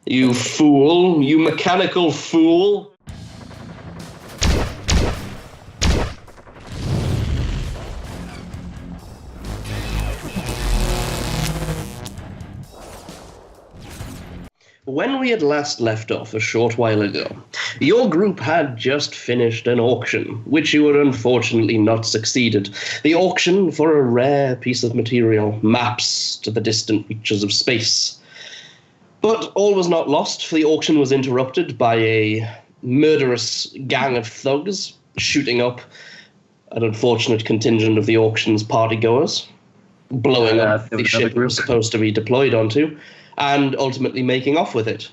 You fool! You mechanical fool! When we had last left off a short while ago, your group had just finished an auction, which you had unfortunately not succeeded. The auction for a rare piece of material, maps to the distant reaches of space. But all was not lost, for the auction was interrupted by a murderous gang of thugs shooting up an unfortunate contingent of the auction's partygoers, blowing up the ship it was supposed to be deployed onto, and ultimately making off with it.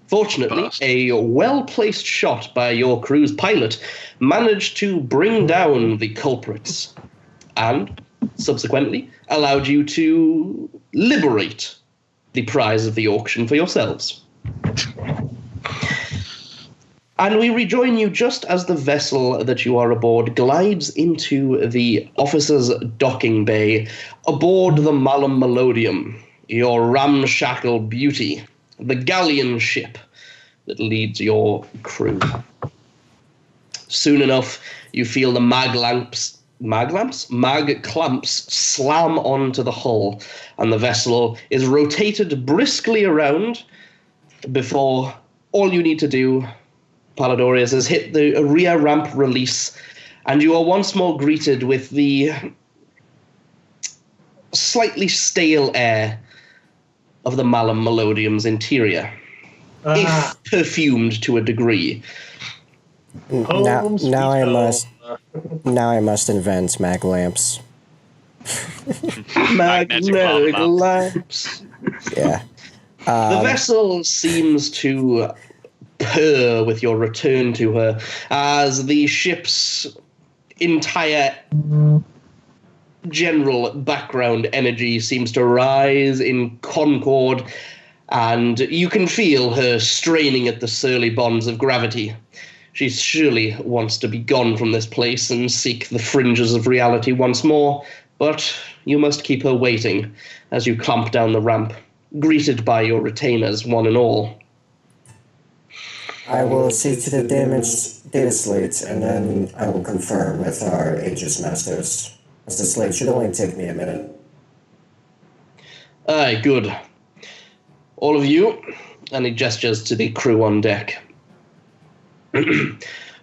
Fortunately, a well-placed shot by your crew's pilot managed to bring down the culprits and, subsequently, allowed you to liberate the prize of the auction for yourselves. And we rejoin you just as the vessel that you are aboard glides into the officer's docking bay aboard the Malum Melodium, your ramshackle beauty, the galleon ship that leads your crew. Soon enough, you feel the mag clamps slam onto the hull, and the vessel is rotated briskly around before all you need to do, Palladorius, is hit the rear ramp release, and you are once more greeted with the slightly stale air of the Malum Melodium's interior, if perfumed to a degree. Now I must invent mag lamps. Magnetic lamps. Yeah. The vessel seems to purr with your return to her as the ship's entire general background energy seems to rise in concord, and you can feel her straining at the surly bonds of gravity. She surely wants to be gone from this place and seek the fringes of reality once more, but you must keep her waiting as you clamp down the ramp, greeted by your retainers, one and all. I will see to the damaged data slate, and then I will confer with our Aegis Masters, as the slate should only take me a minute. Aye, good. All of you, and he gestures to the crew on deck.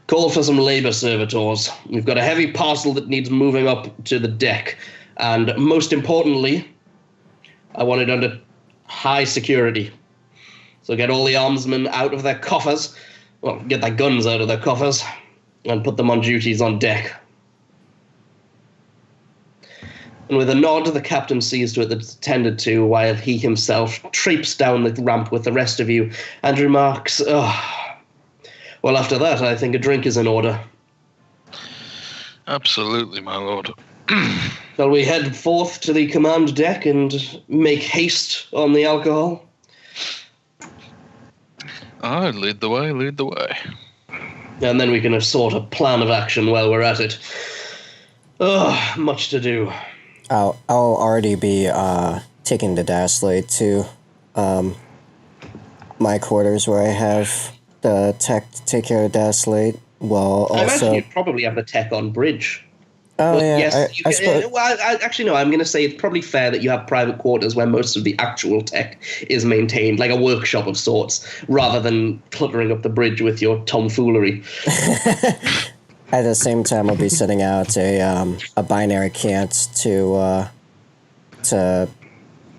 Call for some labor servitors. We've got a heavy parcel that needs moving up to the deck, and most importantly, I want it under high security. So get all the armsmen out of their coffers, well, get their guns out of their coffers, and put them on duties on deck. And with a nod, the captain sees to it that it's attended to, while he himself traipses down the ramp with the rest of you and remarks, well, after that, I think a drink is in order. Absolutely, my lord. Shall we head forth to the command deck and make haste on the alcohol? Lead the way, lead the way. And then we can sort a plan of action while we're at it. Much to do. I'll already be taking the dash slate to my quarters where I have the tech to take care of dash slate. Well, also, I imagine you'd probably have the tech on bridge. Oh, but yeah. Yes, I suppose. Well, actually, no, I'm going to say it's probably fair that you have private quarters where most of the actual tech is maintained, like a workshop of sorts, rather than cluttering up the bridge with your tomfoolery. At the same time, I'll be setting out a binary cant to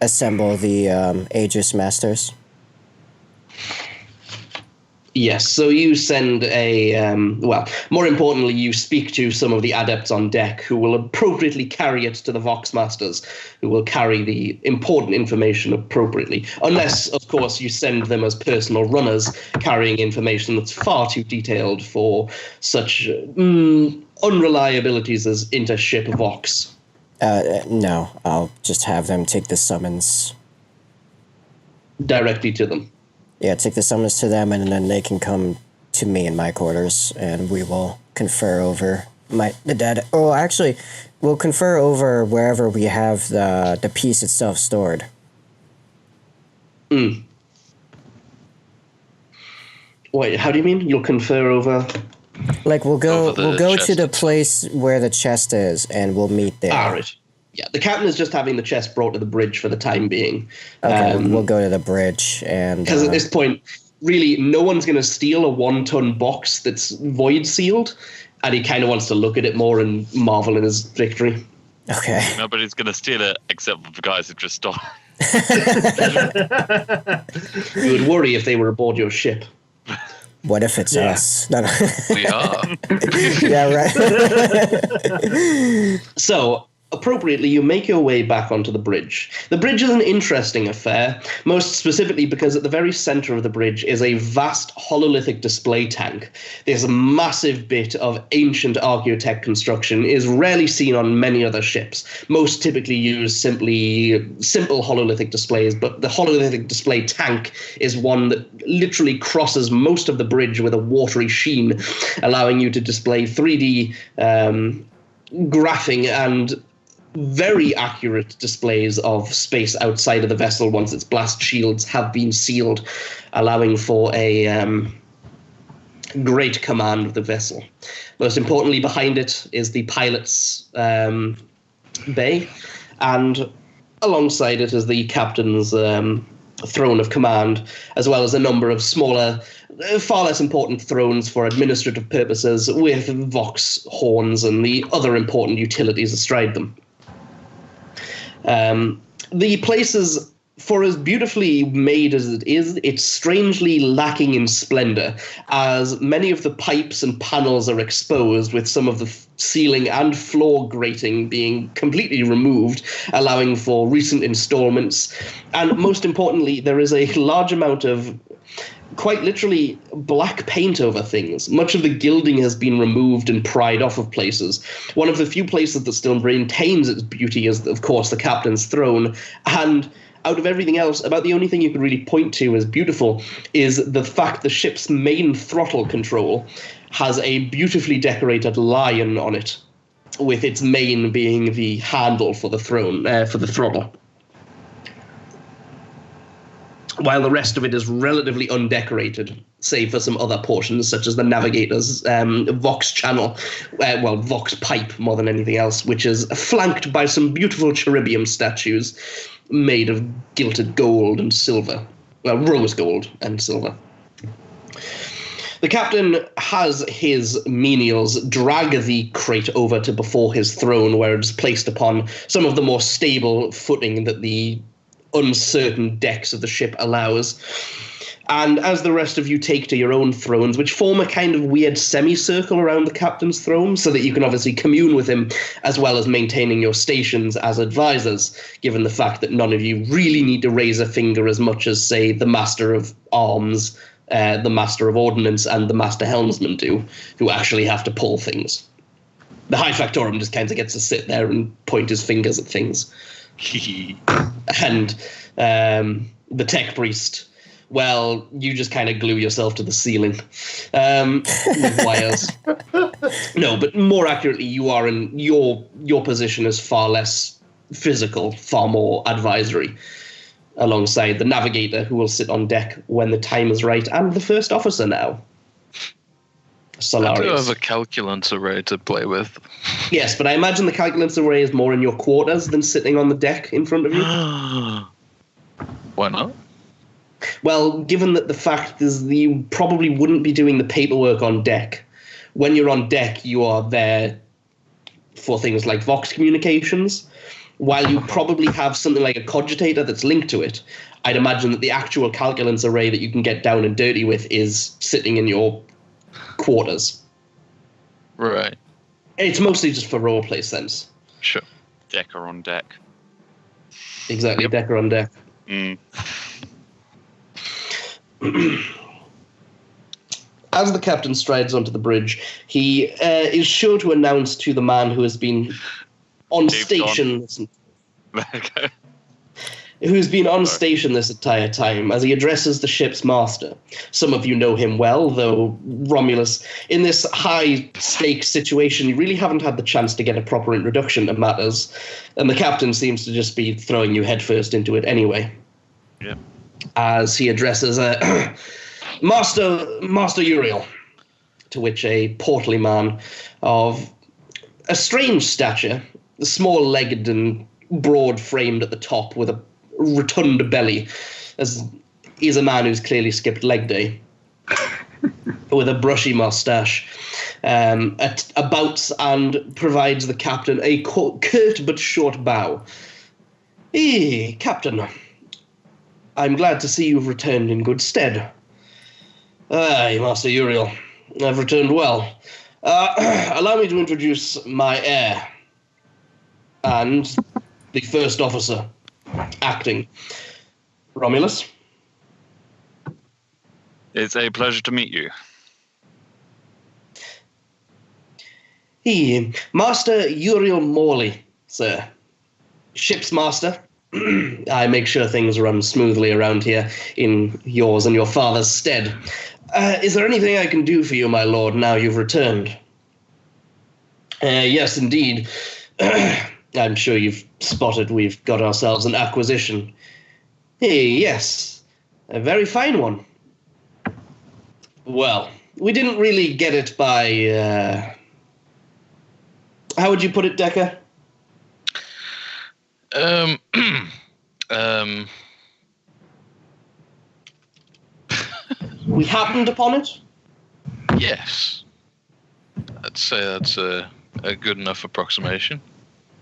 assemble the Aegis Masters. Yes, so you send more importantly, you speak to some of the adepts on deck who will appropriately carry it to the Vox Masters, who will carry the important information appropriately. Unless, of course, you send them as personal runners, carrying information that's far too detailed for such unreliabilities as inter-ship Vox. No, I'll just have them take the summons directly to them. Yeah, take the summons to them, and then they can come to me in my quarters, and we will confer over the data. Oh, actually, we'll confer over wherever we have the piece itself stored. Wait, how do you mean? You'll confer over... Like, we'll go to chest. the place where the chest is, and we'll meet there. Ah, right. Yeah, the captain is just having the chest brought to the bridge for the time being. Okay, we'll go to the bridge, and... Because at this point, really, no one's going to steal a 1-ton box that's void sealed, and he kind of wants to look at it more and marvel in his victory. Okay. Nobody's going to steal it except for the guys who just stole. You would worry if they were aboard your ship. What if it's us? No. We are. Yeah, right. So, appropriately, you make your way back onto the bridge. The bridge is an interesting affair, most specifically because at the very center of the bridge is a vast hololithic display tank. This massive bit of ancient archaeotech construction is rarely seen on many other ships. Most typically use simple hololithic displays, but the hololithic display tank is one that literally crosses most of the bridge with a watery sheen, allowing you to display 3D graphing and very accurate displays of space outside of the vessel once its blast shields have been sealed, allowing for a great command of the vessel. Most importantly, behind it is the pilot's bay, and alongside it is the captain's throne of command, as well as a number of smaller, far less important thrones for administrative purposes, with vox horns and the other important utilities astride them. The place is, for as beautifully made as it is, it's strangely lacking in splendor, as many of the pipes and panels are exposed, with some of the ceiling and floor grating being completely removed, allowing for recent installments. And most importantly, there is a large amount of quite literally black paint over things. Much of the gilding has been removed and pried off of places. One of the few places that still maintains its beauty is, of course, the captain's throne. And out of everything else, about the only thing you could really point to as beautiful is the fact the ship's main throttle control has a beautifully decorated lion on it, with its mane being the handle for the throttle. While the rest of it is relatively undecorated, save for some other portions, such as the navigator's Vox channel, Vox pipe more than anything else, which is flanked by some beautiful cherubium statues made of gilded gold and silver. Well, rose gold and silver. The captain has his menials drag the crate over to before his throne, where it is placed upon some of the more stable footing that the uncertain decks of the ship allows. And as the rest of you take to your own thrones, which form a kind of weird semicircle around the captain's throne, so that you can obviously commune with him, as well as maintaining your stations as advisors, given the fact that none of you really need to raise a finger as much as, say, the Master of Arms, the Master of Ordnance, and the Master Helmsman do, who actually have to pull things. The High Factorum just kind of gets to sit there and point his fingers at things. And the Tech Priest, well, you just kind of glue yourself to the ceiling with wires. No, but more accurately, you are in your position is far less physical, far more advisory, alongside the navigator, who will sit on deck when the time is right, and the first officer now, Solarius. I do have a calculus array to play with. Yes, but I imagine the calculus array is more in your quarters than sitting on the deck in front of you. Why not? Well, given that the fact is that you probably wouldn't be doing the paperwork on deck. When you're on deck, you are there for things like Vox communications. While you probably have something like a cogitator that's linked to it, I'd imagine that the actual calculus array that you can get down and dirty with is sitting in your quarters. Right. It's mostly just for roleplay sense. Sure. Decker on deck. Exactly, Decker on deck. Mm. As the captain strides onto the bridge, he is sure to announce to the man who has been on station, who's been on station this entire time, as he addresses the ship's master. Some of you know him well, though, Romulus, in this high-stakes situation, you really haven't had the chance to get a proper introduction to matters, and the captain seems to just be throwing you headfirst into it anyway. Yeah. As he addresses Master Uriel, to which a portly man of a strange stature, small-legged and broad-framed at the top with a rotund belly, as he's a man who's clearly skipped leg day, with a brushy mustache, abouts and provides the captain a curt but short bow. Hey, Captain, I'm glad to see you've returned in good stead. Aye, Master Uriel, I've returned well. Allow me to introduce my heir and the first officer, acting. Romulus? It's a pleasure to meet you. Master Uriel Morley, sir. Ship's master. I make sure things run smoothly around here in yours and your father's stead. Is there anything I can do for you, my lord, now you've returned? Yes, indeed. I'm sure you've spotted we've got ourselves an acquisition. Hey, yes, a very fine one. Well, we didn't really get it by... how would you put it, Decker? We happened upon it? Yes. I'd say that's a good enough approximation.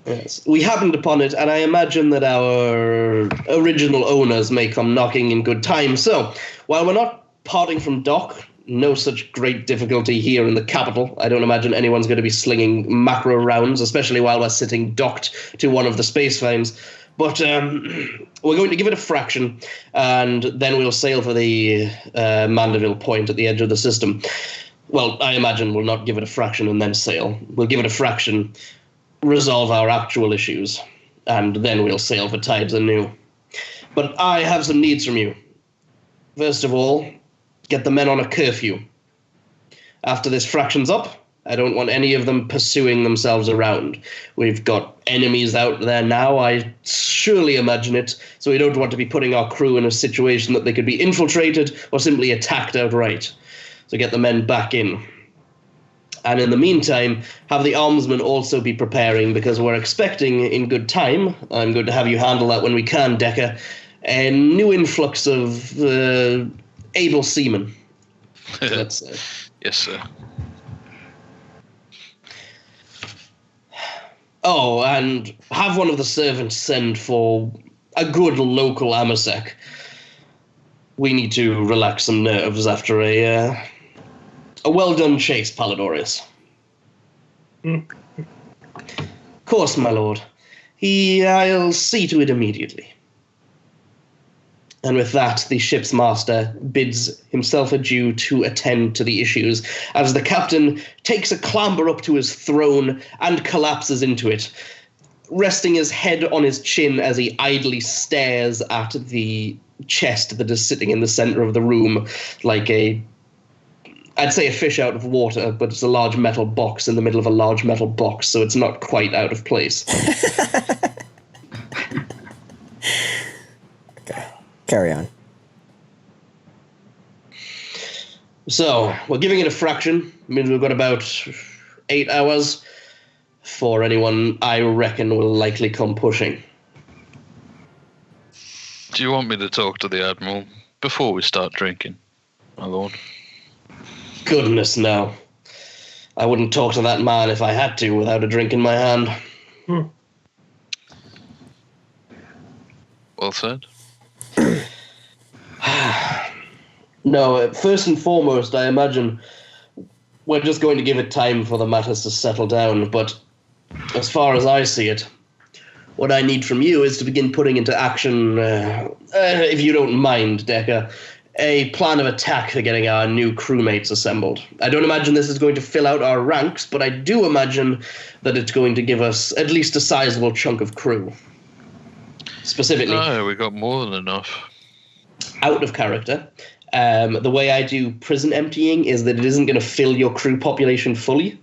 Yes, we happened upon it, and I imagine that our original owners may come knocking in good time. So, while we're not parting from dock, no such great difficulty here in the capital. I don't imagine anyone's going to be slinging macro rounds, especially while we're sitting docked to one of the space frames. But we're going to give it a fraction, and then we'll sail for the Mandeville Point at the edge of the system. Well, I imagine we'll not give it a fraction and then sail. We'll give it a fraction, resolve our actual issues, and then we'll sail for tides anew. But I have some needs from you. First of all, get the men on a curfew. After this fraction's up, I don't want any of them pursuing themselves around. We've got enemies out there now, I surely imagine it, so we don't want to be putting our crew in a situation that they could be infiltrated or simply attacked outright. So get the men back in. And in the meantime, have the armsmen also be preparing, because we're expecting in good time, I'm going to have you handle that when we can, Decker, a new influx of able seamen. Let's say. Yes, sir. Oh, and have one of the servants send for a good local amasec. We need to relax some nerves after a well-done chase, Palladorius. Of course, my lord. I'll see to it immediately. And with that, the ship's master bids himself adieu to attend to the issues, as the captain takes a clamber up to his throne and collapses into it, resting his head on his chin as he idly stares at the chest that is sitting in the center of the room, like I'd say a fish out of water, but it's a large metal box in the middle of a large metal box, so it's not quite out of place. Carry on. So, we're giving it a fraction. I mean, we've got about 8 hours for anyone I reckon will likely come pushing. Do you want me to talk to the Admiral before we start drinking, my lord? Goodness, no. I wouldn't talk to that man if I had to without a drink in my hand. Well said. No, first and foremost, I imagine we're just going to give it time for the matters to settle down, but as far as I see it, what I need from you is to begin putting into action, if you don't mind, Decker, a plan of attack for getting our new crewmates assembled. I don't imagine this is going to fill out our ranks, but I do imagine that it's going to give us at least a sizable chunk of crew. Specifically. No, we got more than enough. Out of character. The way I do prison emptying is that it isn't going to fill your crew population fully,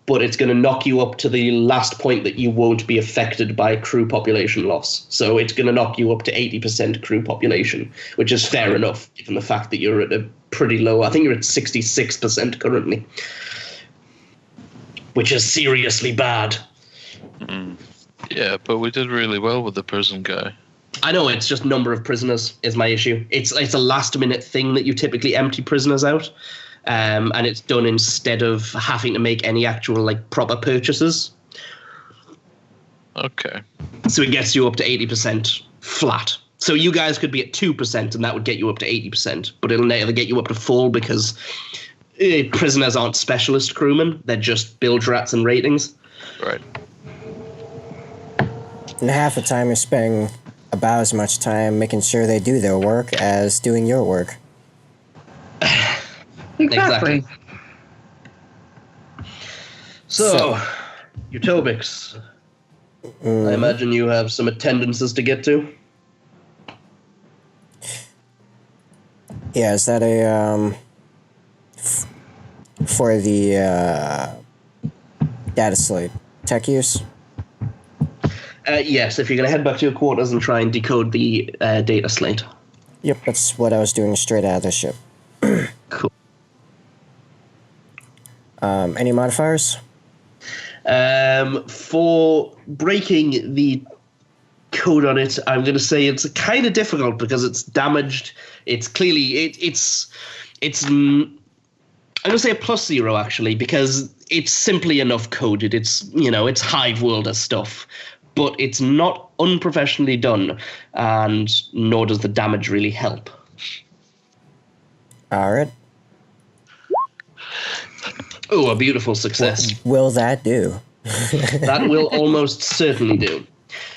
but it's going to knock you up to the last point that you won't be affected by crew population loss. So it's going to knock you up to 80% crew population, which is fair enough, given the fact that you're at a pretty low. I think you're at 66% currently, which is seriously bad. Yeah, but we did really well with the prison guy. I know, it's just number of prisoners is my issue. It's a last-minute thing that you typically empty prisoners out, and it's done instead of having to make any actual, like, proper purchases. Okay. So it gets you up to 80% flat. So you guys could be at 2%, and that would get you up to 80%, but it'll never get you up to full because prisoners aren't specialist crewmen. They're just bilge rats and ratings. Right. And half the time you're spending about as much time making sure they do their work as doing your work. Exactly. So Utopics, I imagine you have some attendances to get to. Yeah, is that a for the data slate tech use? Yes, if you're going to head back to your quarters and try and decode the data slate. Yep, that's what I was doing straight out of the ship. Cool. Any modifiers? For breaking the code on it, I'm going to say it's kind of difficult because it's damaged. It's clearly I'm going to say a +0 actually, because it's simply enough coded. It's it's Hive Worlder stuff, but it's not unprofessionally done, and nor does the damage really help. All right. Oh, a beautiful success. What will that do? That will almost certainly do.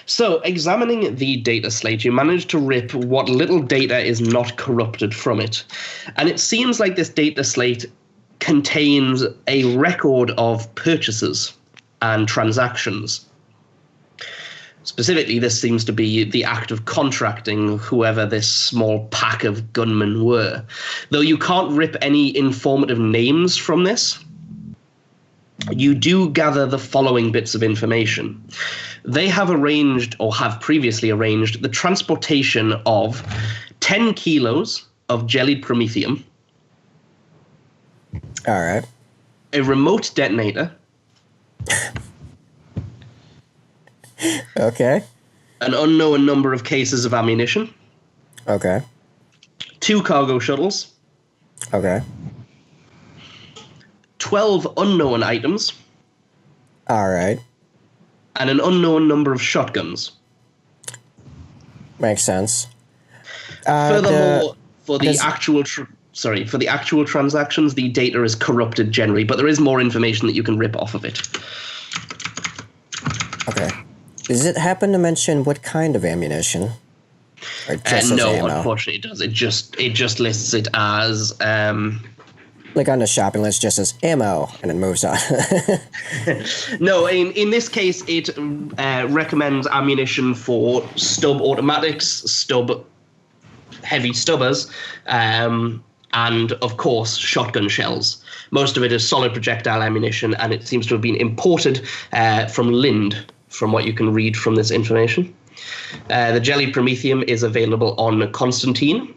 So, examining the data slate, you manage to rip what little data is not corrupted from it. And it seems like this data slate contains a record of purchases and transactions. Specifically, this seems to be the act of contracting whoever this small pack of gunmen were. Though you can't rip any informative names from this, you do gather the following bits of information. They have arranged, or have previously arranged, the transportation of 10 kilos of jellied promethium, All right. a remote detonator, Okay. an unknown number of cases of ammunition, Okay. 2 cargo shuttles, Okay. 12 unknown items, All right. and an unknown number of shotguns. Makes sense. Furthermore, for the does- actual transactions, the data is corrupted generally, but there is more information that you can rip off of it. Okay. Does it happen to mention what kind of ammunition? Or just as No, ammo? unfortunately, it does. It just lists it as Like on the shopping list, just as ammo, and it moves on. no. In this case, it recommends ammunition for stub automatics, stub heavy stubbers, and of course shotgun shells. Most of it is solid projectile ammunition, and it seems to have been imported from Lind, from what you can read from this information. The jelly promethium is available on Constantine,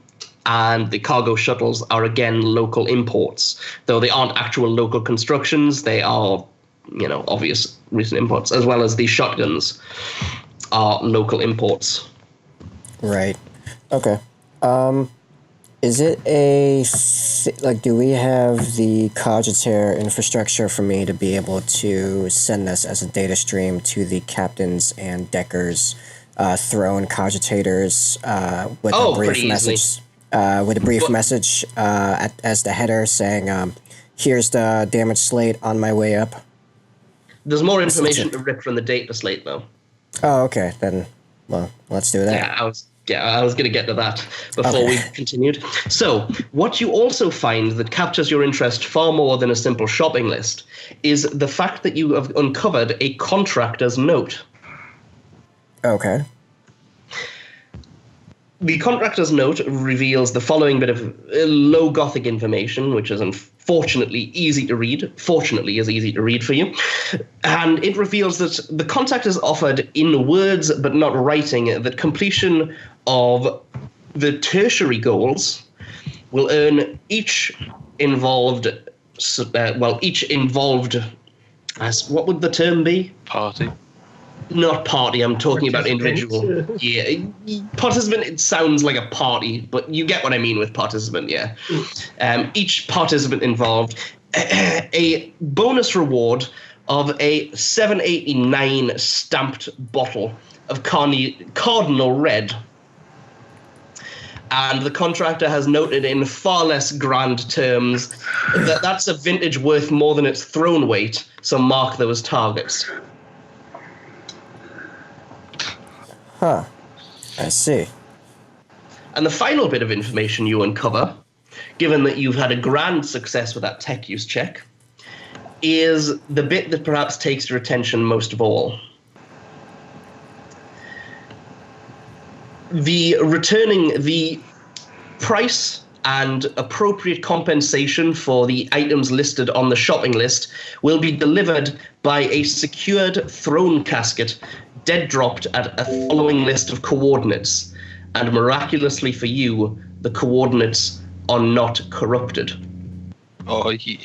and the cargo shuttles are again local imports. Though they aren't actual local constructions, they are, obvious recent imports, as well as the shotguns are local imports. Right. Okay. Is it do we have the Cogitaire infrastructure for me to be able to send this as a data stream to the captains and deckers, throne cogitators, with a brief message? With a brief message as the header saying, here's the damage slate on my way up. There's more information to rip from the data slate, though. Oh, okay. Then, well, let's do that. I was going to get to that before we continued. So, what you also find that captures your interest far more than a simple shopping list is the fact that you have uncovered a contractor's note. Okay. The contractor's note reveals the following bit of low Gothic information, which is unfortunately easy to read. Fortunately, is easy to read for you. And it reveals that the contract is offered in words but not writing that completion of the tertiary goals will earn each involved. What would the term be? Party. Not party. I'm talking about individual. Yeah, participant. It sounds like a party, but you get what I mean with participant. Yeah. Each participant involved a bonus reward of a 789 stamped bottle of Cardinal Red. And the contractor has noted in far less grand terms that that's a vintage worth more than its throne weight, so mark those targets. Huh. I see. And the final bit of information you uncover, given that you've had a grand success with that tech use check, is the bit that perhaps takes your attention most of all. Returning the price and appropriate compensation for the items listed on the shopping list will be delivered by a secured throne casket dead dropped at a following list of coordinates, and miraculously for you, the coordinates are not corrupted. Oh, yeah.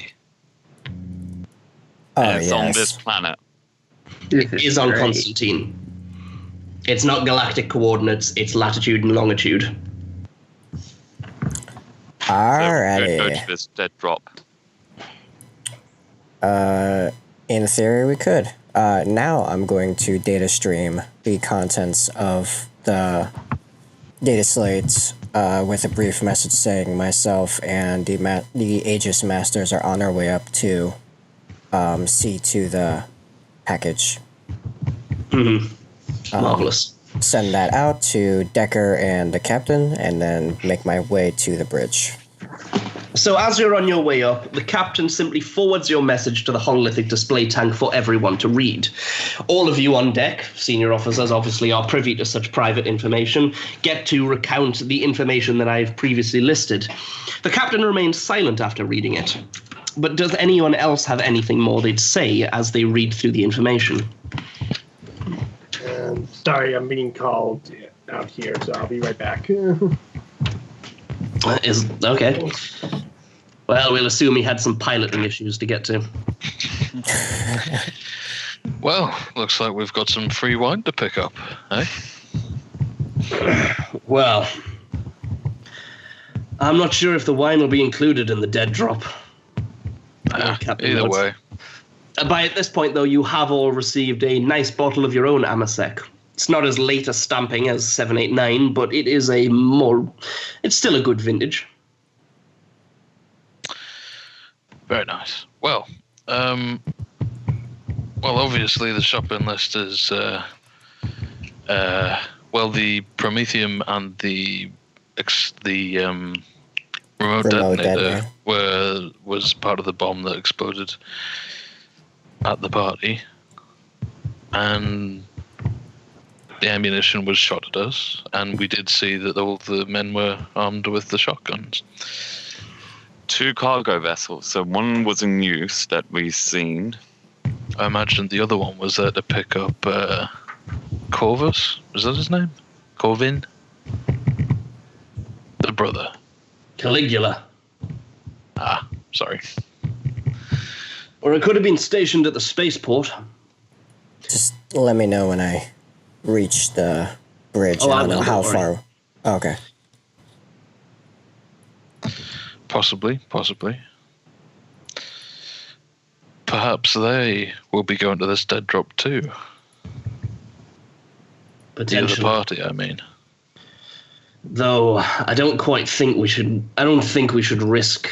Oh, And it's on yes. this planet. It is on Constantine. It's not galactic coordinates, it's latitude and longitude. So Alrighty. go to this dead drop. In theory, we could. Now I'm going to data stream the contents of the data slates with a brief message saying myself and the Aegis Masters are on our way up to see to the package. Marvelous. Send that out to Decker and the captain, and then make my way to the bridge. So as you're on your way up, the captain simply forwards your message to the hololithic display tank for everyone to read. All of you on deck, senior officers obviously are privy to such private information, get to recount the information that I've previously listed. The captain remains silent after reading it. But does anyone else have anything more they'd say as they read through the information? Sorry, I'm being called out here, so I'll be right back. Okay. Well, we'll assume he had some piloting issues to get to. Well, looks like we've got some free wine to pick up, eh? Well, I'm not sure if the wine will be included in the dead drop. Either way. By at this point, though, you have all received a nice bottle of your own Amasec. It's not as late a stamping as 789, but it is it's still a good vintage. Very nice. Well, obviously the shopping list is, the Promethium and the remote detonator was part of the bomb that exploded at the party, and the ammunition was shot at us, and we did see that all the men were armed with the shotguns. 2 cargo vessels. So one was in use that we've seen. I imagine the other one was there to pick up Corvus. Was that his name? Corvin? The brother. Caligula. Ah, sorry. Or it could have been stationed at the spaceport. Just let me know when I reach the bridge. Oh, I don't know will, how don't far. worry. Okay. Possibly. Perhaps they will be going to this dead drop too. The other Potentially. party, I mean. Though I don't think we should risk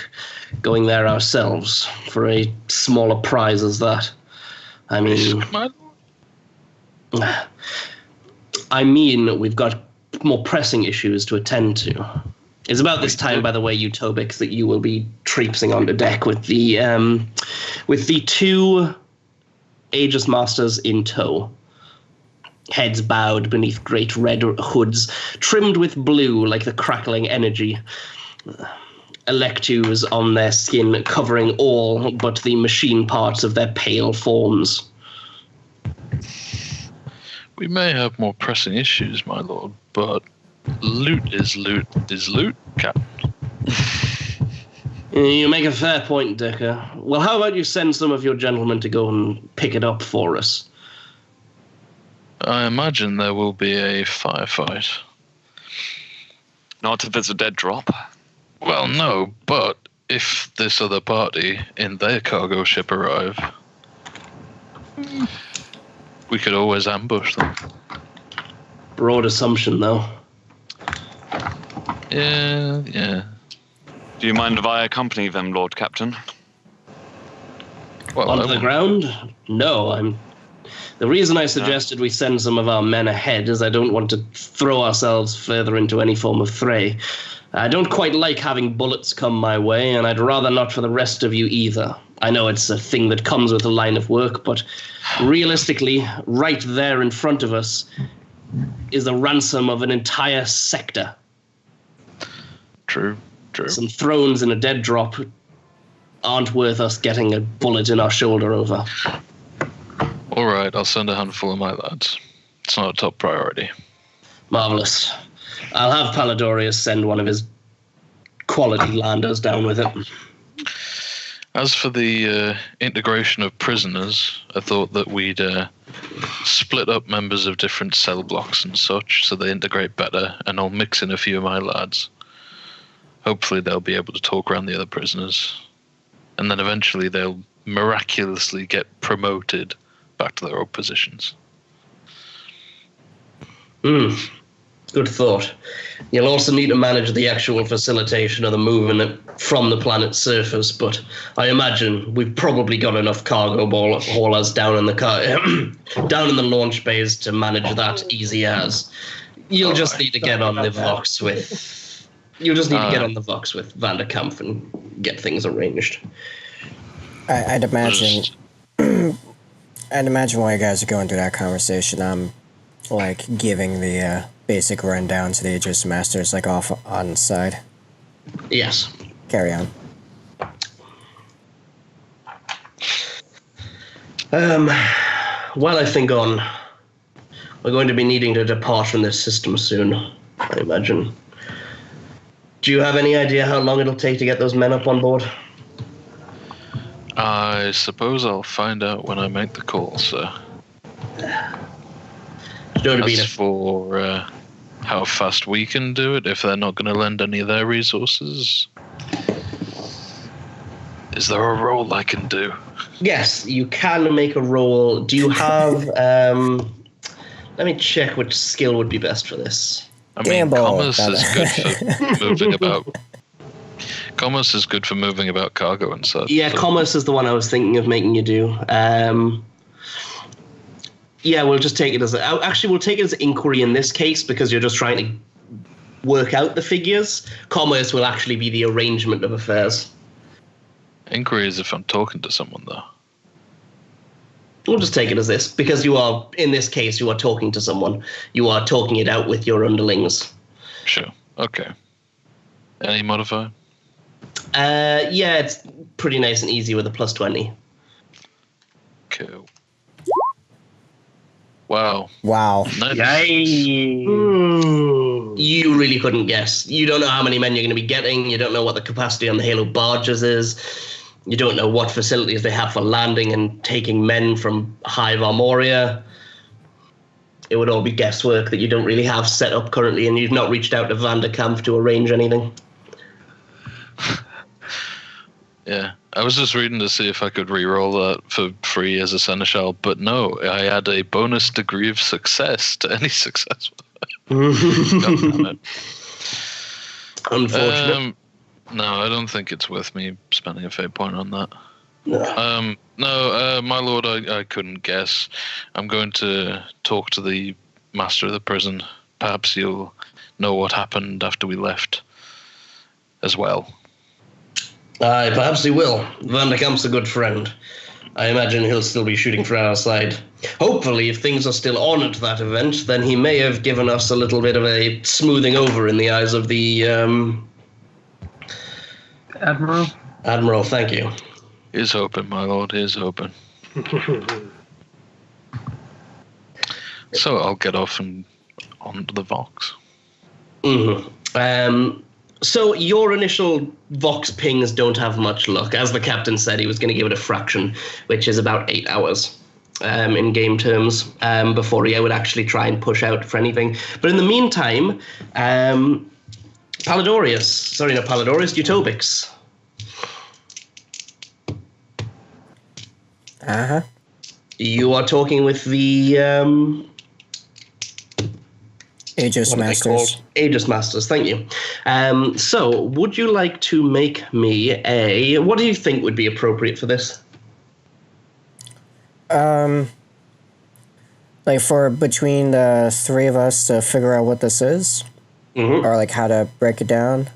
going there ourselves for a smaller prize as that. I mean, we've got more pressing issues to attend to. It's about this time, by the way, Utopics, that you will be traipsing onto deck with the 2 Aegis Masters in tow. Heads bowed beneath great red hoods, trimmed with blue like the crackling energy. Electus on their skin, covering all but the machine parts of their pale forms. We may have more pressing issues, my lord, but loot is loot, Captain. You make a fair point, Dicker. Well, how about you send some of your gentlemen to go and pick it up for us? I imagine there will be a firefight. Not if it's a dead drop. Well, no, but if this other party in their cargo ship arrive, we could always ambush them. Broad assumption, though. Yeah. Do you mind if I accompany them, Lord Captain? Well, Onto the ground? No, The reason I suggested we send some of our men ahead is I don't want to throw ourselves further into any form of fray. I don't quite like having bullets come my way, and I'd rather not for the rest of you either. I know it's a thing that comes with the line of work, but realistically, right there in front of us is the ransom of an entire sector. True. Some thrones in a dead drop aren't worth us getting a bullet in our shoulder over. All right, I'll send a handful of my lads. It's not a top priority. Marvellous. I'll have Palladorius send one of his quality landers down with it. As for the integration of prisoners, I thought that we'd split up members of different cell blocks and such so they integrate better, and I'll mix in a few of my lads. Hopefully they'll be able to talk around the other prisoners, and then eventually they'll miraculously get promoted back to their old positions. Good thought. You'll also need to manage the actual facilitation of the movement from the planet's surface, but I imagine we've probably got enough cargo haulers down in the launch bays to manage that easy as. You'll just need to get on the Vox with Vanderkamp and get things arranged. I'd imagine while you guys are going through that conversation, I'm giving the basic rundown to the Aegis Masters off on the side. Yes. Carry on. Well, I think we're going to be needing to depart from this system soon, I imagine. Do you have any idea how long it'll take to get those men up on board? I suppose I'll find out when I make the call, sir. As for how fast we can do it, if they're not going to lend any of their resources, is there a roll I can do? Yes, you can make a roll. Do you have... let me check which skill would be best for this. I mean, commerce is good for moving about. Commerce is good for moving about cargo and such. Yeah, commerce is the one I was thinking of making you do. Yeah, we'll just take it as... we'll take it as inquiry in this case because you're just trying to work out the figures. Commerce will actually be the arrangement of affairs. Inquiry is if I'm talking to someone, though. We'll just take it as this, because in this case, you are talking to someone. You are talking it out with your underlings. Sure. Okay. Any modifier? Yeah, it's pretty nice and easy with a +20. Cool. Wow. Yay! You really couldn't guess. You don't know how many men you're going to be getting. You don't know what the capacity on the Halo barges is. You don't know what facilities they have for landing and taking men from Hive Armoria. It would all be guesswork that you don't really have set up currently, and you've not reached out to Vanderkamp to arrange anything. Yeah, I was just reading to see if I could re-roll that for free as a Seneschal, but no, I had a bonus degree of success to any success. Unfortunate. No, I don't think it's worth me spending a fate point on that. No. My lord, I couldn't guess. I'm going to talk to the master of the prison. Perhaps you'll know what happened after we left as well. Aye, perhaps he will. Vanderkamp's a good friend. I imagine he'll still be shooting for our side. Hopefully, if things are still on at that event, then he may have given us a little bit of a smoothing over in the eyes of the... Admiral? Admiral, thank you. Here's hoping, my lord, here's hoping. So I'll get off and onto the Vox. Mm-hmm. So your initial Vox pings don't have much luck. As the captain said, he was going to give it a fraction, which is about 8 hours in game terms, before he would actually try and push out for anything. But in the meantime, Utobix. Uh-huh. You are talking with the... Aegis Masters. Aegis Masters, thank you. So, would you like to make me a... What do you think would be appropriate for this? Like for between the three of us to figure out what this is? Mm-hmm. Or like how to break it down?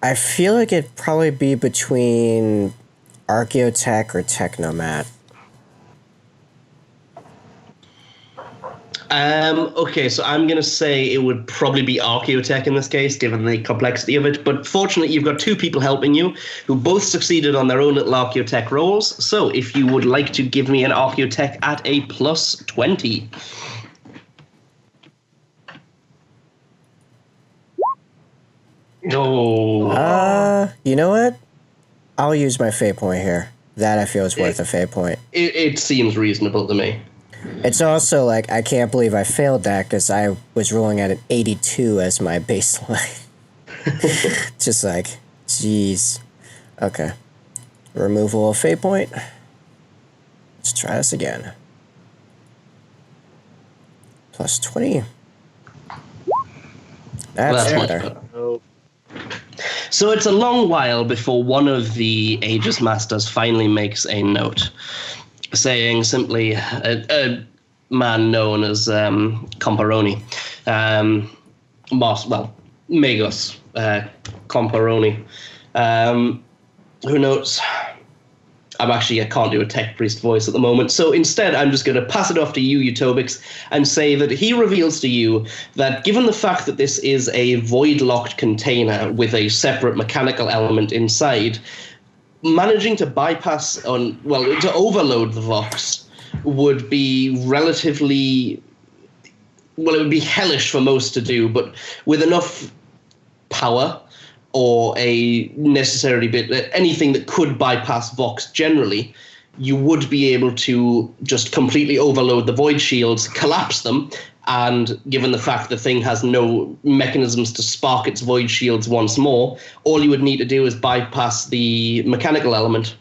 I feel like it'd probably be between Archaeotech or Technomat. Okay, so I'm going to say it would probably be Archaeotech in this case, given the complexity of it. But fortunately, you've got two people helping you who both succeeded on their own little Archaeotech rolls. So if you would like to give me an Archaeotech at a plus 20. No. You know what? I'll use my fate point here. That I feel is worth a fate point. It seems reasonable to me. It's also like, I can't believe I failed that because I was rolling at an 82 as my baseline. Just like, jeez. Okay. Removal of fate point. Let's try this again. Plus 20. That's better. So it's a long while before one of the Aegis Masters finally makes a note, saying simply, a man known as Comparoni, Magos Comparoni, who notes, I can't do a tech priest voice at the moment, so instead I'm just going to pass it off to you, Utobix, and say that he reveals to you that given the fact that this is a void-locked container with a separate mechanical element inside, managing to to overload the Vox would be relatively, it would be hellish for most to do, but with enough power or a necessary bit, anything that could bypass Vox generally, you would be able to just completely overload the void shields, collapse them, and given the fact the thing has no mechanisms to spark its void shields once more, all you would need to do is bypass the mechanical element,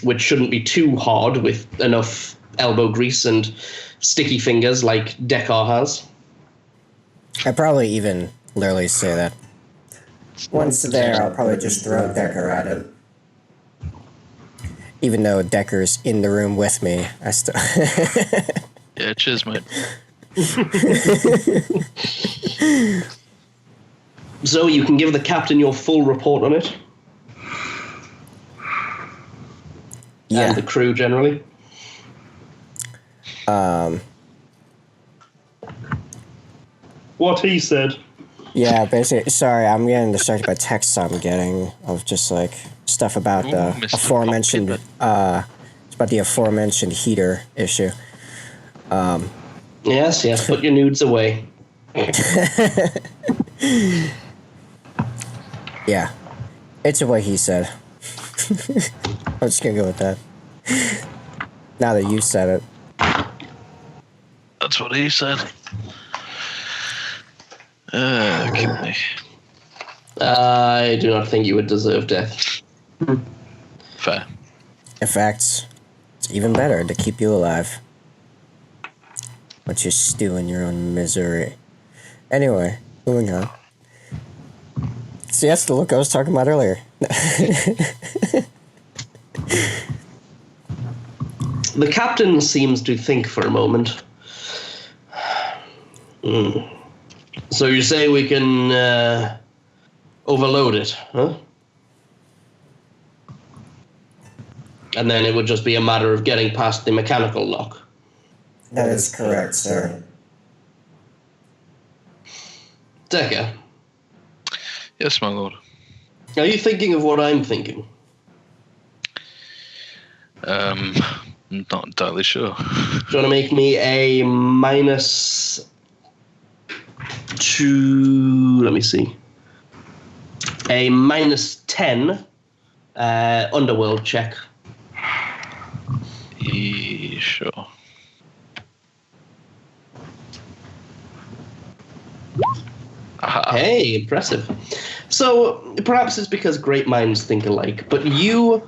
which shouldn't be too hard with enough elbow grease and sticky fingers like Deckar has. I'd probably even literally say that. Once there, I'll probably just throw Decker at it. Even though Decker's in the room with me, I still... Yeah, cheers, mate. So you can give the captain your full report on it? Yeah. And the crew generally? What he said. Yeah, basically, sorry, I'm getting distracted by texts I'm getting of just like stuff about the aforementioned, it's about the aforementioned heater issue. Yes, put your nudes away. Yeah, it's what he said. I'm just gonna go with that. Now that you said it. That's what he said. Okay. I do not think you would deserve death. Fair. In fact, it's even better to keep you alive. Let you stew in your own misery. Anyway, moving on. See, that's the look I was talking about earlier. The captain seems to think for a moment. So you say we can overload it, huh? And then it would just be a matter of getting past the mechanical lock. That is correct, sir. Decker, Yes, my lord. are you thinking of what I'm thinking? Not entirely sure. Do you want to make me a minus to, let me see, a -10 underworld check. Sure. Aha. Hey, impressive. So perhaps it's because great minds think alike, but you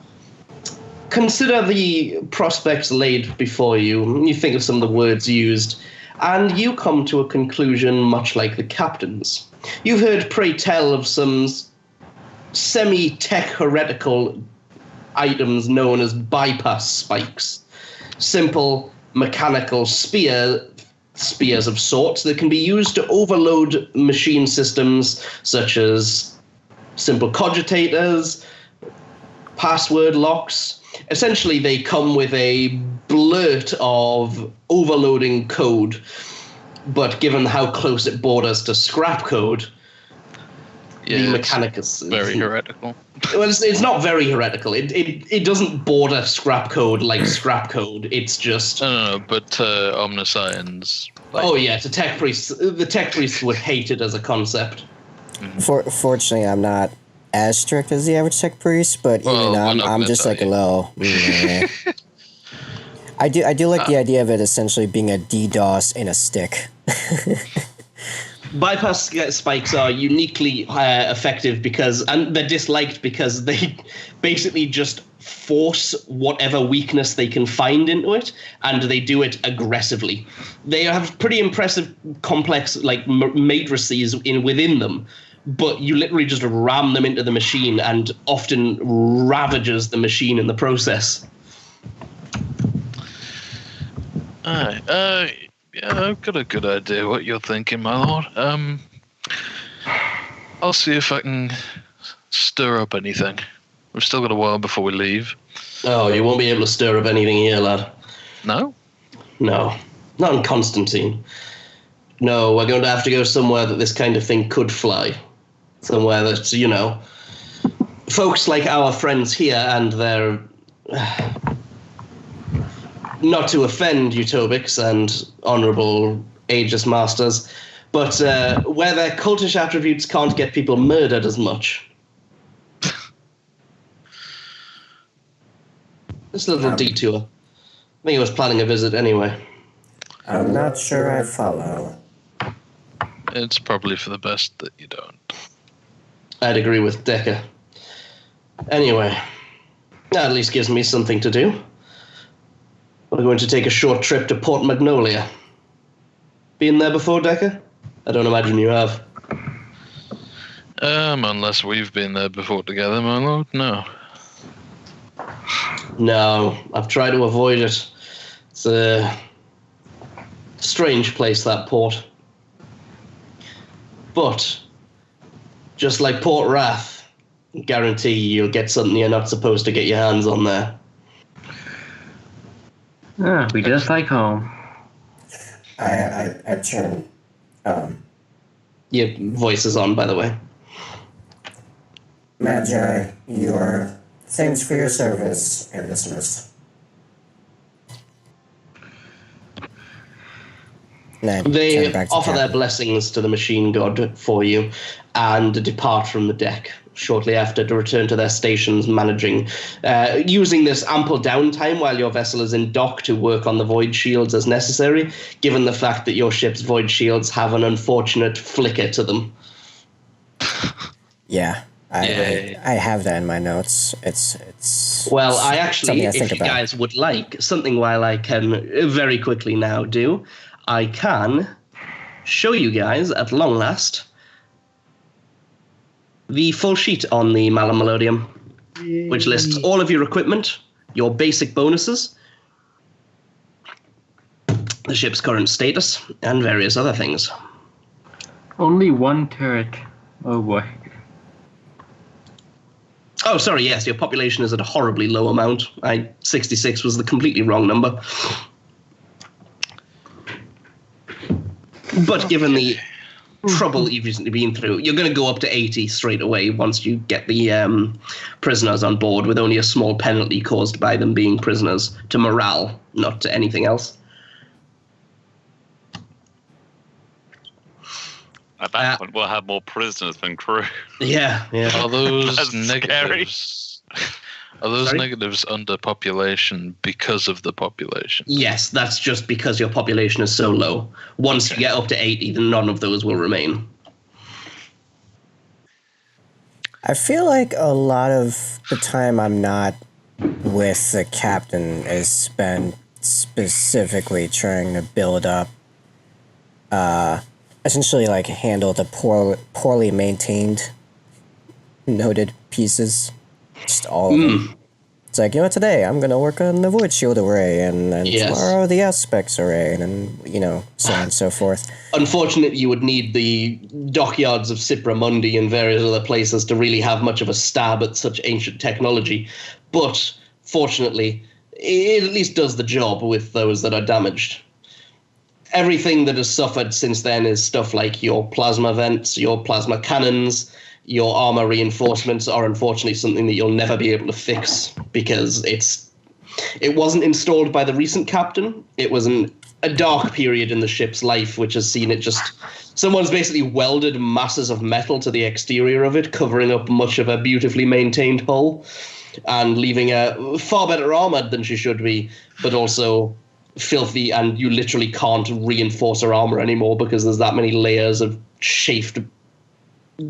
consider the prospects laid before you. You think of some of the words used, and you come to a conclusion much like the captain's. You've heard pray tell of some semi-tech heretical items known as bypass spikes. Simple mechanical spears of sorts that can be used to overload machine systems such as simple cogitators, password locks. Essentially, they come with a blurt of overloading code, but given how close it borders to scrap code, the mechanic is very heretical. Well, it's not very heretical. It doesn't border scrap code like scrap code. It's just No, but Omniscience. Oh yeah, the tech priests would hate it as a concept. Fortunately, I'm not as strict as the average tech priest, but I'm just like a little. I do like the idea of it essentially being a DDoS in a stick. Bypass spikes are uniquely effective and they're disliked because they basically just force whatever weakness they can find into it, and they do it aggressively. They have pretty impressive, complex matrices within them, but you literally just ram them into the machine and often ravages the machine in the process. Yeah, I've got a good idea what you're thinking, my lord. I'll see if I can stir up anything. We've still got a while before we leave. Oh, you won't be able to stir up anything here, lad. No? No. Not in Constantine. No, we're going to have to go somewhere that this kind of thing could fly. Somewhere that's, folks like our friends here and their... not to offend Utopics and honourable Aegis Masters, but where their cultish attributes can't get people murdered as much. Just a little detour. I think I was planning a visit anyway. I'm not sure I follow. It's probably for the best that you don't. I'd agree with Decker. Anyway, that at least gives me something to do. We're going to take a short trip to Port Magnolia. Been there before, Decker? I don't imagine you have. Unless we've been there before together, my lord, no. No, I've tried to avoid it. It's a strange place, that port. But, just like Port Wrath, I guarantee you'll get something you're not supposed to get your hands on there. We just like home. I turn. Your voice is on, by the way. Magi, thanks for your service and dismissed. They offer their blessings to the machine god for you and depart from the deck shortly after to return to their stations, using this ample downtime while your vessel is in dock to work on the void shields as necessary, given the fact that your ship's void shields have an unfortunate flicker to them. Yeah, I have that in my notes. It's well, I actually, if you guys would like, something while I can very quickly now do, I can show you guys at long last the full sheet on the Malum Melodium, which lists all of your equipment, your basic bonuses, the ship's current status, and various other things. Only one turret. Oh boy. Oh, sorry, yes, your population is at a horribly low amount. 66 was the completely wrong number. But given the trouble you've recently been through, you're going to go up to 80 straight away once you get the prisoners on board, with only a small penalty caused by them being prisoners to morale, not to anything else. At that point, we'll have more prisoners than crew. Yeah. Are those That's negatives? Are those Sorry? negatives under population because of the population? Yes, that's just because your population is so low. Once you get up to 80, then none of those will remain. I feel like a lot of the time I'm not with the captain is spent specifically trying to build up, essentially like handle the poorly maintained noted pieces. Just all of them. It's like, today I'm going to work on the Void Shield array, and then tomorrow the Aspects array, and then, so on and so forth. Unfortunately, you would need the dockyards of Cipramundi and various other places to really have much of a stab at such ancient technology. But, fortunately, it at least does the job with those that are damaged. Everything that has suffered since then is stuff like your plasma vents, your plasma cannons, your armor reinforcements are unfortunately something that you'll never be able to fix because it wasn't installed by the recent captain. It was a dark period in the ship's life, which has seen it just... Someone's basically welded masses of metal to the exterior of it, covering up much of a beautifully maintained hull and leaving her far better armored than she should be, but also filthy, and you literally can't reinforce her armor anymore because there's that many layers of chafed,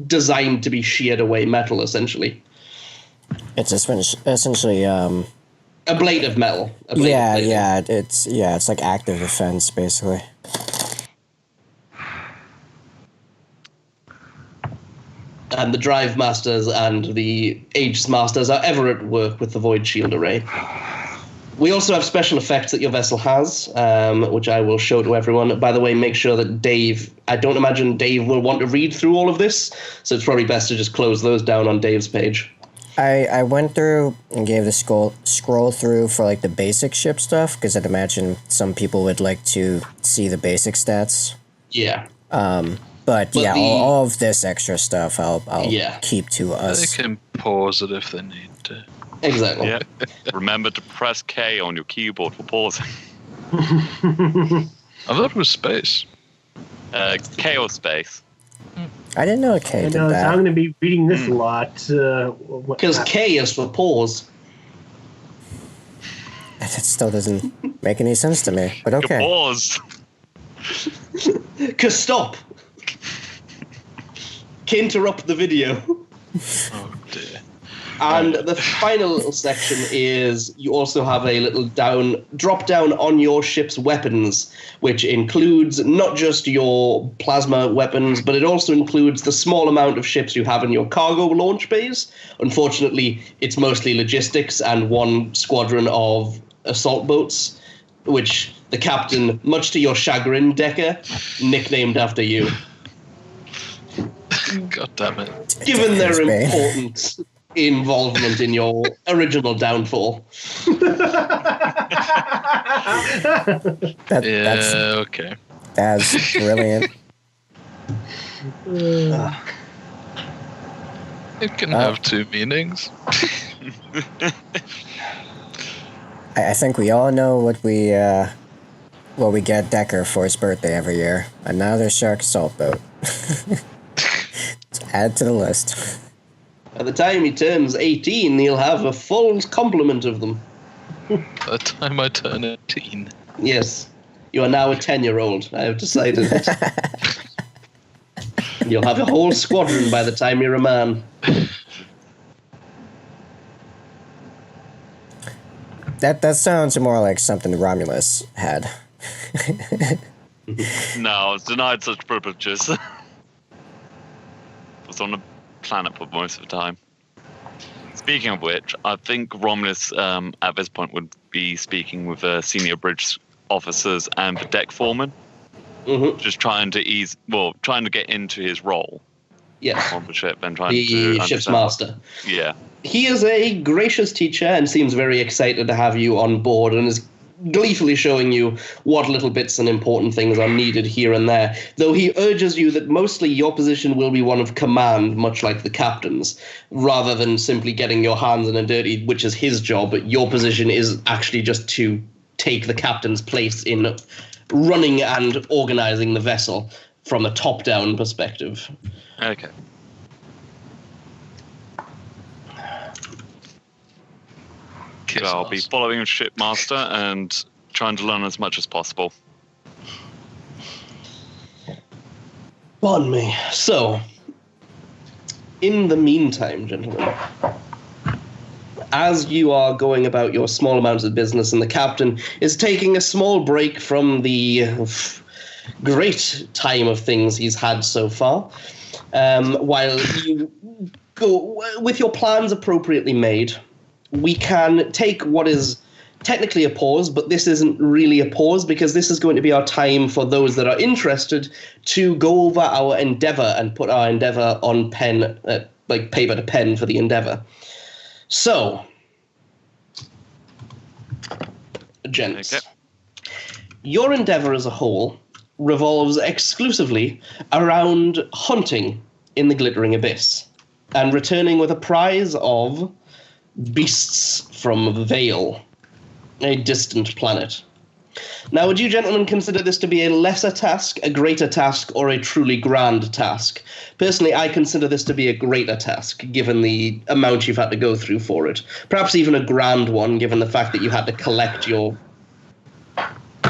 designed to be sheared away metal, essentially. It's essentially a blade of metal. It's like active defense, basically. And the Drive Masters and the Aegis Masters are ever at work with the Void Shield array. We also have special effects that your vessel has, which I will show to everyone. By the way, make sure that I don't imagine Dave will want to read through all of this, so it's probably best to just close those down on Dave's page. I went through and gave the scroll through for like the basic ship stuff, because I'd imagine some people would like to see the basic stats. Yeah. But yeah, all of this extra stuff I'll keep to us. They can pause it if they need to. Exactly. Yeah. Remember to press K on your keyboard for pausing. I thought it was space. K or space. I didn't know K did that. I'm going to be reading this a lot. Because K is for pause. That still doesn't make any sense to me, but okay. Pause. Because stop. Interrupt the video. Oh dear. And the final little section is you also have a little drop down on your ship's weapons, which includes not just your plasma weapons, but it also includes the small amount of ships you have in your cargo launch bays. Unfortunately, it's mostly logistics and one squadron of assault boats, which the captain, much to your chagrin, Decker, nicknamed after you. God damn it. Given their important involvement in your original downfall. That's okay. That's brilliant. It can have two meanings. I think we all know what we get Decker for his birthday every year. Another shark assault boat. Add to the list. By the time he turns 18, he'll have a full complement of them. By the time I turn 18. Yes. You are now a 10-year-old, I have decided. You'll have a whole squadron by the time you're a man. That sounds more like something Romulus had. No, it's denied such privileges. Was on a planet for most of the time. Speaking of which, I think Romulus at this point would be speaking with senior bridge officers and the deck foreman, just trying to get into his role. Yes. On the ship and trying the to ship's master. Yeah. He is a gracious teacher and seems very excited to have you on board and is gleefully showing you what little bits and important things are needed here and there, though he urges you that mostly your position will be one of command, much like the captain's, rather than simply getting your hands in a dirty, which is his job, but your position is actually just to take the captain's place in running and organizing the vessel. from a top-down perspective. Okay. So I'll be following Shipmaster and trying to learn as much as possible. Pardon me. So, in the meantime, gentlemen, as you are going about your small amounts of business and the captain is taking a small break from the great time of things he's had so far, while you go with your plans appropriately made, we can take what is technically a pause, but this isn't really a pause because this is going to be our time for those that are interested to go over our endeavor and put our endeavor on pen, like paper to pen for the endeavor. So, gents, your endeavor as a whole revolves exclusively around hunting in the Glittering Abyss and returning with a prize of beasts from Vale, a distant planet. Now, would you gentlemen consider this to be a lesser task, a greater task, or a truly grand task? Personally, I consider this to be a greater task, given the amount you've had to go through for it. Perhaps even a grand one, given the fact that you had to collect your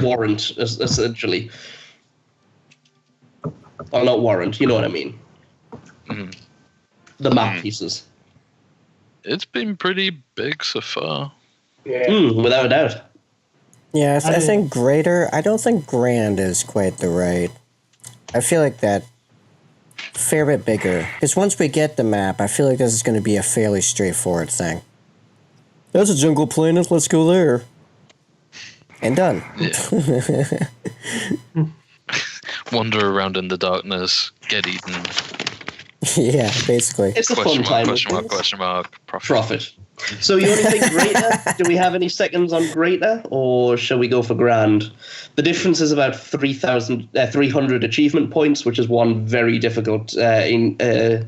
warrant, essentially. Or not warrant, you know what I mean. Mm. The map pieces. It's been pretty big so far. Yeah. Without a doubt. Yeah, I think greater. I don't think grand is quite the right. I feel like that fair bit bigger. Because once we get the map, I feel like this is going to be a fairly straightforward thing. That's a jungle planet. Let's go there. And done. Yeah. Wander around in the darkness, get eaten. Yeah, basically. It's a fun time. Question mark. Profit. So you only think greater? Do we have any seconds on greater, or shall we go for grand? The difference is about 300 achievement points, which is one very difficult encounter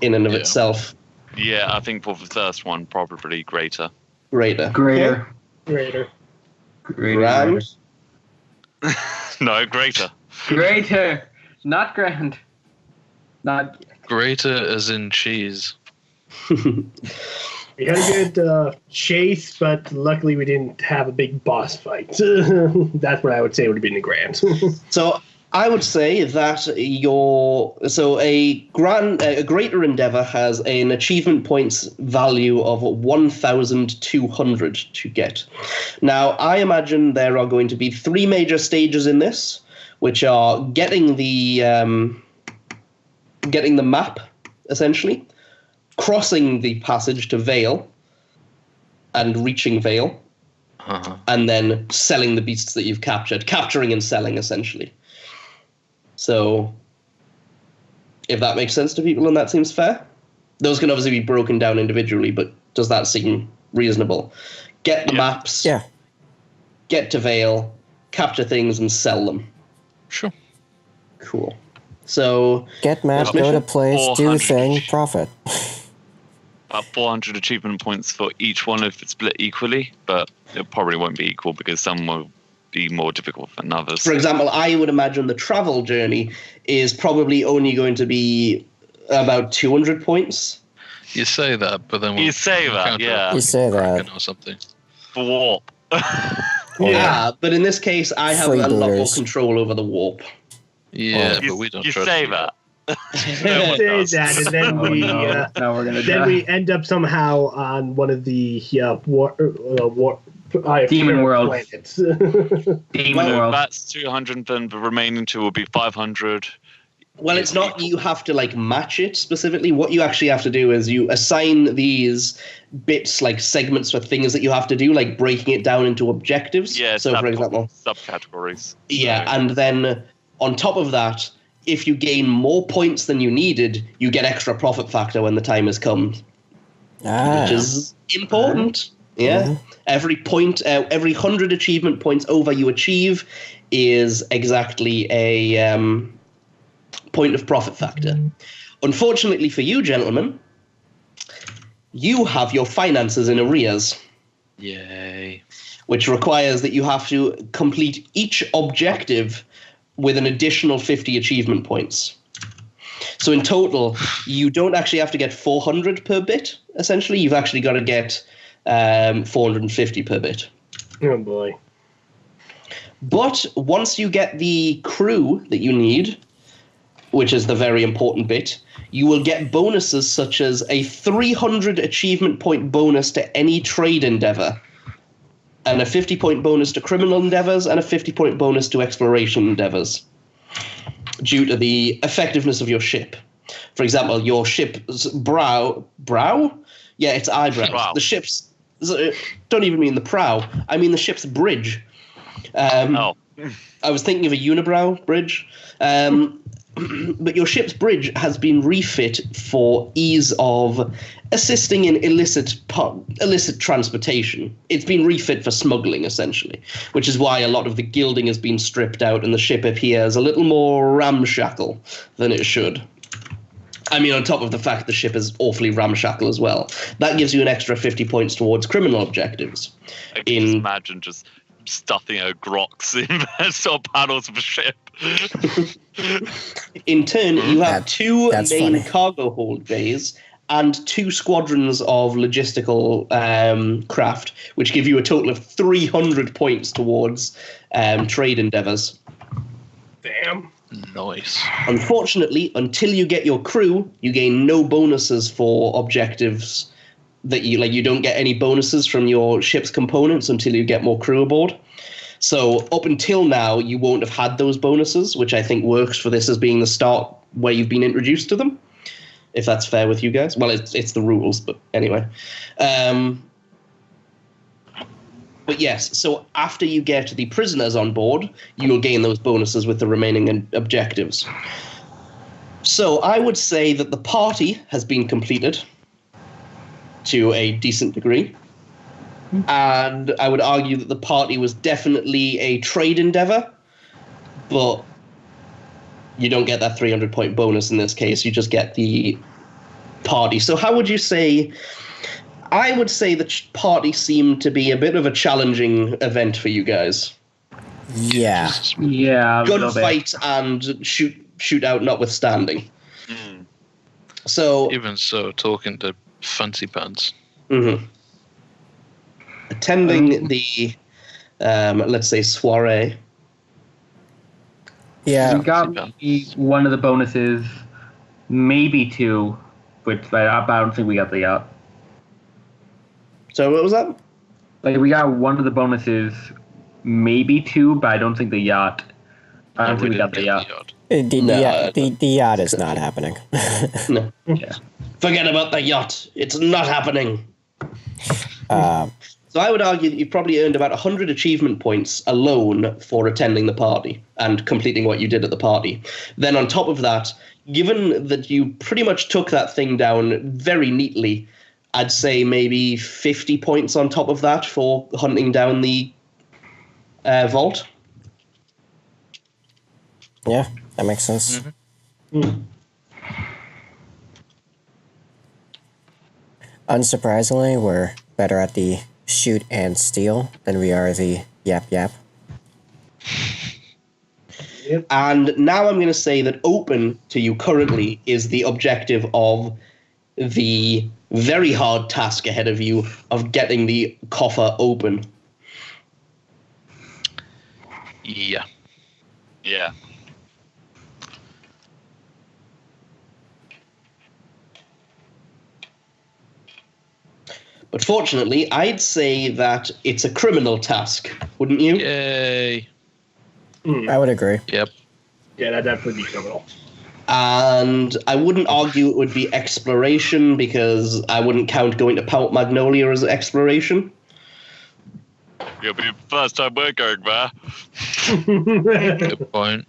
in and of itself. Yeah, I think for the first one, probably greater. Greater. Greater. Greater. Grand? No, greater. Greater. Not grand. Not Greater as in cheese. We had a good chase, but luckily we didn't have a big boss fight. That's what I would say would have been the grand. So I would say that a greater endeavor has an achievement points value of 1,200 to get. Now, I imagine there are going to be 3 major stages in this, which are getting the map, essentially, crossing the passage to Vale, and reaching Vale, and then selling the beasts that you've captured, capturing and selling, essentially. So, if that makes sense to people and that seems fair, those can obviously be broken down individually, but does that seem reasonable? Get the maps, get to Vale, capture things and sell them. Sure. Cool. So, get map, go to place, do thing, profit. About 400 achievement points for each one if it's split equally, but it probably won't be equal because some will be more difficult than others. For example, I would imagine the travel journey is probably only going to be about 200 points. You say that, but then you say that, yeah. You say that. Or something. For warp. Yeah, but in this case, I have a lot more control over the warp. Yeah, but we don't trust you. Say that. that. Say that, and then now we're gonna then die. we end up somehow on one of the Demon World. planets. Demon World. That's 200, then the remaining 2 will be 500. Well, it's not you have to match it specifically. What you actually have to do is you assign these bits, segments for things that you have to do, like breaking it down into objectives. Yeah, so for example, subcategories. Yeah, and then on top of that, if you gain more points than you needed, you get extra profit factor when the time has come, which is important. Yeah, every point, every 100 achievement points over you achieve is exactly a point of profit factor. Unfortunately for you, gentlemen, you have your finances in arrears. Yay. Which requires that you have to complete each objective with an additional 50 achievement points. So in total, you don't actually have to get 400 per bit, essentially. You've actually got to get 450 per bit. Oh, boy. But once you get the crew that you need, which is the very important bit, you will get bonuses such as a 300 achievement point bonus to any trade endeavor, and a 50-point bonus to criminal endeavors, and a 50-point bonus to exploration endeavors, due to the effectiveness of your ship. For example, your ship's brow? Yeah, it's eyebrows. Wow. The ship's... Don't even mean the prow. I mean the ship's bridge. I was thinking of a unibrow bridge. But your ship's bridge has been refit for ease of assisting in illicit transportation. It's been refit for smuggling, essentially, which is why a lot of the gilding has been stripped out and the ship appears a little more ramshackle than it should. I mean, on top of the fact the ship is awfully ramshackle as well. That gives you an extra 50 points towards criminal objectives. I can just imagine just stuffing a grox in sort of panels of a ship. In turn, you have two main funny. cargo hold bays and 2 squadrons of logistical craft, which give you a total of 300 points towards trade endeavors. Damn. Nice. Unfortunately, until you get your crew, you gain no bonuses for objectives that you don't get any bonuses from your ship's components until you get more crew aboard. So up until now, you won't have had those bonuses, which I think works for this as being the start where you've been introduced to them, if that's fair with you guys. Well, it's the rules, but anyway. But yes, so after you get the prisoners on board, you will gain those bonuses with the remaining objectives. So I would say that the party has been completed to a decent degree. And I would argue that the party was definitely a trade endeavor, but you don't get that 300-point bonus in this case. You just get the party. So how would you say... I would say the party seemed to be a bit of a challenging event for you guys. Yeah. Yeah. Gunfight and shootout notwithstanding. So Even so, talking to Fancy Pants. Attending the, let's say, soiree. Yeah. We got one of the bonuses, maybe 2, but I don't think we got the yacht. So what was that? Like, we got one of the bonuses, maybe 2, but I don't think the yacht. I don't think we got the yacht. The yacht is not happening. No. Yeah. Forget about the yacht. It's not happening. So I would argue that you've probably earned about 100 achievement points alone for attending the party and completing what you did at the party. Then on top of that, given that you pretty much took that thing down very neatly, I'd say maybe 50 points on top of that for hunting down the vault. Yeah, that makes sense. Unsurprisingly, we're better at the shoot and steal than we are the yap. And now I'm going to say that open to you currently is the objective of the very hard task ahead of you of getting the coffer open. Yeah. Yeah. But fortunately, I'd say that it's a criminal task, wouldn't you? Yay. I would agree. Yep. Yeah, that'd definitely be criminal. And I wouldn't argue it would be exploration, because I wouldn't count going to Pount Magnolia as exploration. It'll be the first time we're going there. Good point.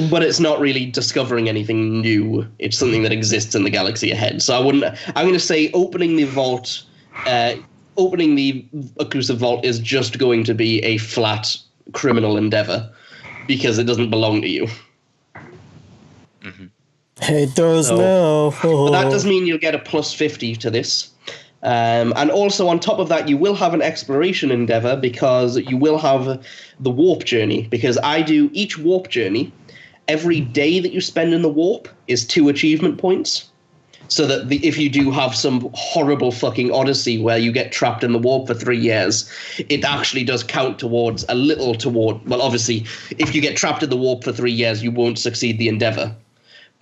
But it's not really discovering anything new. It's something that exists in the galaxy ahead. So I'm going to say opening the vault, opening the occlusive vault is just going to be a flat criminal endeavor, because it doesn't belong to you. It does now. But that does mean you'll get a plus 50 to this. And also on top of that, you will have an exploration endeavor because you will have the warp journey. Because I do each warp journey, every day that you spend in the warp is 2 achievement points. So that if you do have some horrible fucking odyssey where you get trapped in the warp for 3 years, it actually does count towards well, obviously, if you get trapped in the warp for 3 years, you won't succeed the endeavor.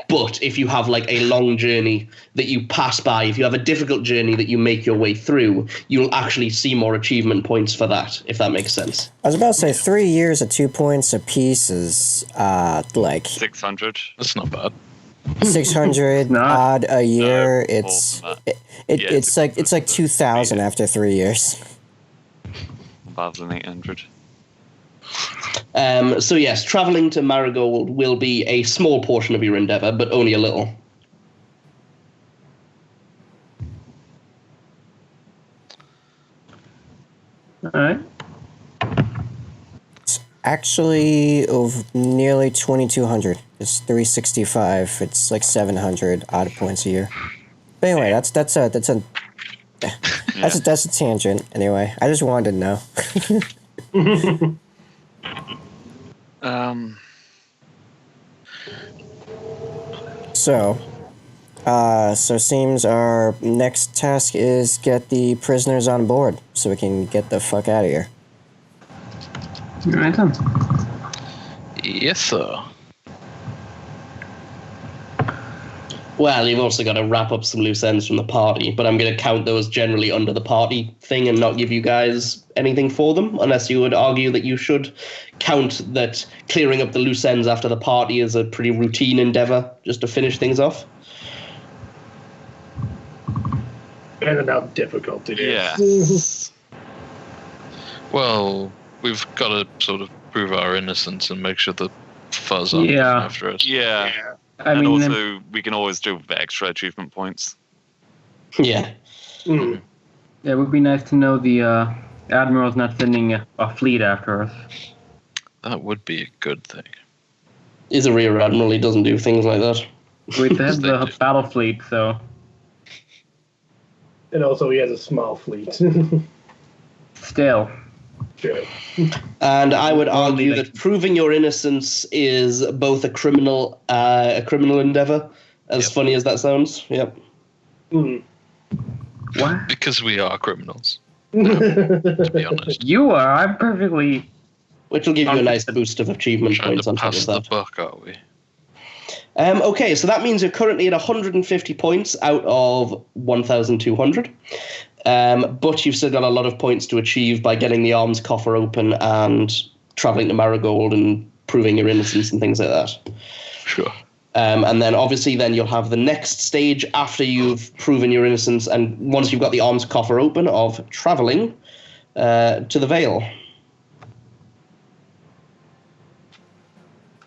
But if you have like a long journey that you pass by, if you have a difficult journey that you make your way through, you'll actually see more achievement points for that, if that makes sense. I was about to say 3 years at 2 points a piece is like 600. That's not bad. 600 odd a year. No, It's like 2,000 after 3 years. 1,800. So yes, traveling to Marigold will be a small portion of your endeavor, but only a little. All right. Actually, of nearly 2,200. It's 365. It's like 700 odd points a year. But anyway, that's a tangent. Anyway, I just wanted to know. So seems our next task is get the prisoners on board so we can get the fuck out of here. All right then. Yes, sir. Well, you've also got to wrap up some loose ends from the party, but I'm going to count those generally under the party thing and not give you guys anything for them, unless you would argue that you should count that clearing up the loose ends after the party is a pretty routine endeavor, just to finish things off. And how difficult it is. Yeah. Well, we've got to sort of prove our innocence and make sure the fuzz aren't after us. Yeah. I mean, also, we can always do with extra achievement points. Yeah. Mm. it would be nice to know the Admiral's not sending a fleet after us. That would be a good thing. He's a rear admiral, he doesn't do things like that. Wait, they have the battle fleet, so... And also he has a small fleet. Still. True. And I would argue that proving your innocence is both a criminal endeavor, as funny as that sounds. Yep. Mm. What? Because we are criminals, to be honest. You are. I'm perfectly... Which will give you a nice boost of achievement Trying points to on top pass of the that. buck, are we? Okay, so that means you're currently at 150 points out of 1,200. But you've still got a lot of points to achieve by getting the arms coffer open and traveling to Marigold and proving your innocence and things like that. Sure. And then obviously then you'll have the next stage after you've proven your innocence and once you've got the arms coffer open of traveling to the Vale.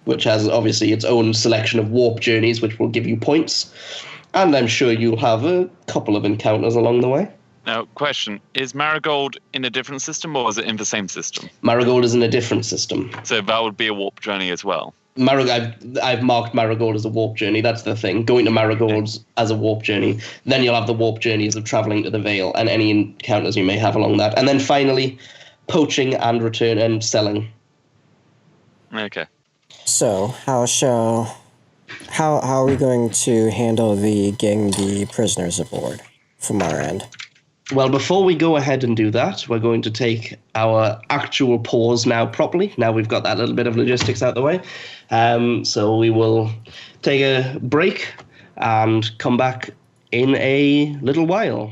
Which has obviously its own selection of warp journeys, which will give you points. And I'm sure you'll have a couple of encounters along the way. Now, question, is Marigold in a different system or is it in the same system? Marigold is in a different system. So that would be a warp journey as well. I've marked Marigold as a warp journey, that's the thing. Going to Marigold as a warp journey. Then you'll have the warp journeys of travelling to the Vale and any encounters you may have along that. And then finally, poaching and return and selling. Okay. So, how are we going to handle getting the prisoners aboard from our end? Well, before we go ahead and do that, we're going to take our actual pause now properly. Now we've got that little bit of logistics out the way. So we will take a break and come back in a little while.